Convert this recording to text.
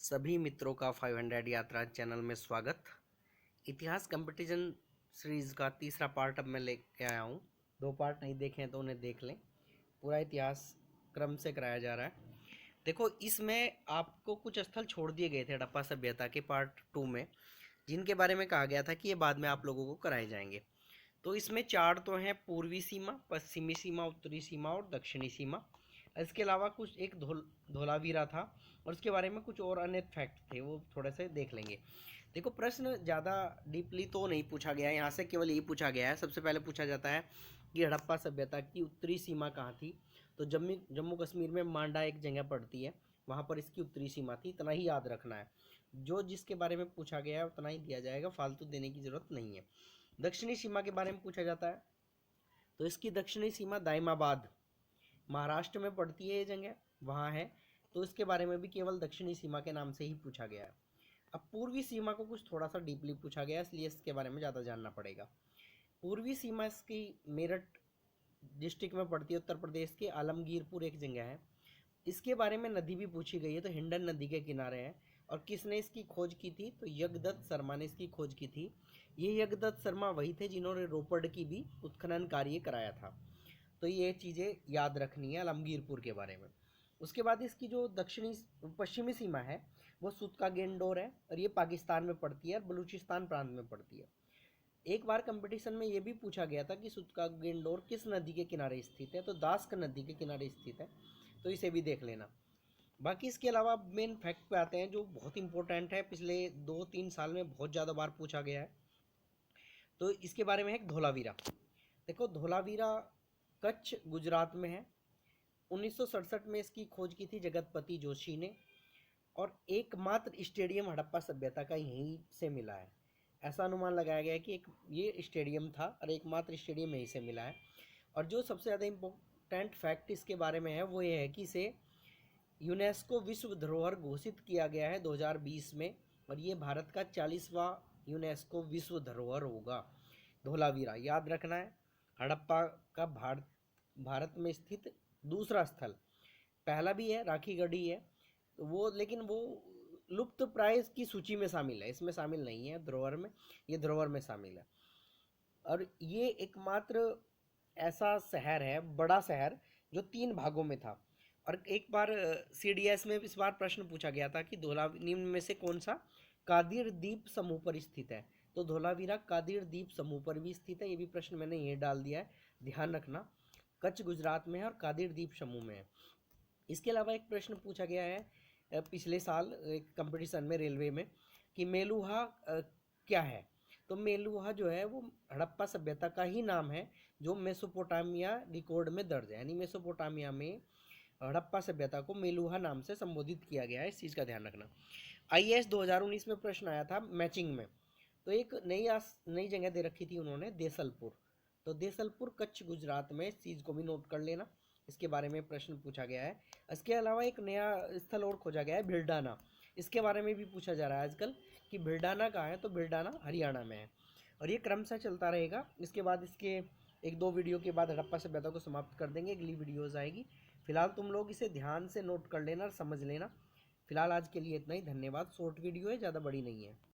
सभी मित्रों का 500 यात्रा चैनल में स्वागत। इतिहास कंपटीशन सीरीज़ का तीसरा पार्ट अब मैं लेके आया हूँ। 2 पार्ट नहीं देखे हैं तो उन्हें देख लें। पूरा इतिहास क्रम से कराया जा रहा है। देखो, इसमें आपको कुछ स्थल छोड़ दिए गए थे हड़प्पा सभ्यता के पार्ट 2 में, जिनके बारे में कहा गया था कि ये बाद में आप लोगों को कराए जाएंगे। तो इसमें 4 तो हैं: पूर्वी सीमा, पश्चिमी सीमा, उत्तरी सीमा और दक्षिणी सीमा। इसके अलावा कुछ एक धोलावीरा था और उसके बारे में कुछ और अन्य फैक्ट थे, वो थोड़े से देख लेंगे। देखो, प्रश्न ज़्यादा डीपली तो नहीं पूछा गया है, यहाँ से केवल यही पूछा गया है। सबसे पहले पूछा जाता है कि हड़प्पा सभ्यता की उत्तरी सीमा कहाँ थी। तो जम्मू कश्मीर में मांडा एक जगह पड़ती है, वहाँ पर इसकी उत्तरी सीमा थी। इतना ही याद रखना है। जो जिसके बारे में पूछा गया है उतना ही दिया जाएगा, फालतू देने की ज़रूरत नहीं है। दक्षिणी सीमा के बारे में पूछा जाता है, तो इसकी दक्षिणी सीमा दाइमाबाद महाराष्ट्र में पड़ती है, ये जगह वहाँ है। तो इसके बारे में भी केवल दक्षिणी सीमा के नाम से ही पूछा गया है। अब पूर्वी सीमा को कुछ थोड़ा सा डीपली पूछा गया है, इसलिए इसके बारे में ज़्यादा जानना पड़ेगा। पूर्वी सीमा इसकी मेरठ डिस्ट्रिक्ट में पड़ती है, उत्तर प्रदेश के आलमगीरपुर एक जगह है। इसके बारे में नदी भी पूछी गई है, तो हिंडन नदी के किनारे है। और किसने इसकी खोज की थी? तो यज्ञदत्त शर्मा ने इसकी खोज की थी। ये यज्ञदत्त शर्मा वही थे जिन्होंने रोपड़ की भी उत्खनन कार्य कराया था। तो ये चीज़ें याद रखनी है आलमगीरपुर के बारे में। उसके बाद इसकी जो दक्षिणी पश्चिमी सीमा है वो सुत का गेंडोर है, और ये पाकिस्तान में पड़ती है और बलूचिस्तान प्रांत में पड़ती है। एक बार कंपटीशन में ये भी पूछा गया था कि सुत का गेंडोर किस नदी के किनारे स्थित है, तो दास्क नदी के किनारे स्थित है। तो इसे भी देख लेना। बाकी इसके अलावा मेन फैक्ट पे आते हैं जो बहुत इंपॉर्टेंट है, पिछले 2-3 साल में बहुत ज़्यादा बार पूछा गया है। तो इसके बारे में है धोलावीरा। देखो, धोलावीरा कच्छ गुजरात में है। 1967 में इसकी खोज की थी जगतपति जोशी ने, और एकमात्र स्टेडियम हड़प्पा सभ्यता का यहीं से मिला है। ऐसा अनुमान लगाया गया है कि एक ये स्टेडियम था और एकमात्र स्टेडियम यहीं से मिला है। और जो सबसे ज़्यादा इम्पोर्टेंट फैक्ट इसके बारे में है वो ये है कि इसे यूनेस्को विश्व धरोहर घोषित किया गया है 2020 में, और ये भारत का 40वां यूनेस्को विश्व धरोहर होगा। धोलावीरा याद रखना है। हड़प्पा का भारत में स्थित दूसरा स्थल, पहला भी है राखी गढ़ी है, तो वो, लेकिन वो लुप्त प्राय की सूची में शामिल है, इसमें शामिल नहीं है धरोहर में। ये धरोहर में शामिल है। और ये एकमात्र ऐसा शहर है, बड़ा शहर, जो 3 भागों में था। और एक बार CDS में इस बार प्रश्न पूछा गया था कि निम्न में से कौन सा कादिर द्वीप समूह पर स्थित है। तो धोलावीरा कादिर द्वीप समूह पर भी स्थित है। ये भी प्रश्न मैंने ये डाल दिया है, ध्यान रखना। कच्छ गुजरात में है और कादिर द्वीप समूह में है। इसके अलावा एक प्रश्न पूछा गया है पिछले साल एक कंपटीशन में रेलवे में, कि मेलुहा क्या है। तो मेलुहा जो है वो हड़प्पा सभ्यता का ही नाम है, जो मेसोपोटामिया रिकॉर्ड में दर्ज है। यानी मेसोपोटामिया में हड़प्पा सभ्यता को मेलुहा नाम से संबोधित किया गया है, इस चीज़ का ध्यान रखना। IAS 2019 में प्रश्न आया था मैचिंग में, तो एक नई जगह दे रखी थी उन्होंने, देसलपुर। तो देसलपुर कच्छ गुजरात में, इस चीज़ को भी नोट कर लेना, इसके बारे में प्रश्न पूछा गया है। इसके अलावा एक नया स्थल और खोजा गया है, भिलडाना। इसके बारे में भी पूछा जा रहा है आजकल कि भिलडाना कहाँ है। तो भिलडाना हरियाणा में है। और ये क्रम से चलता रहेगा। इसके बाद इसके 1-2 वीडियो के बाद हड़प्पा सभ्यता को समाप्त कर देंगे, अगली वीडियोज़ आएगी। फिलहाल तुम लोग इसे ध्यान से नोट कर लेना और समझ लेना। फिलहाल आज के लिए इतना ही। धन्यवाद। शॉर्ट वीडियो है, ज़्यादा बड़ी नहीं है।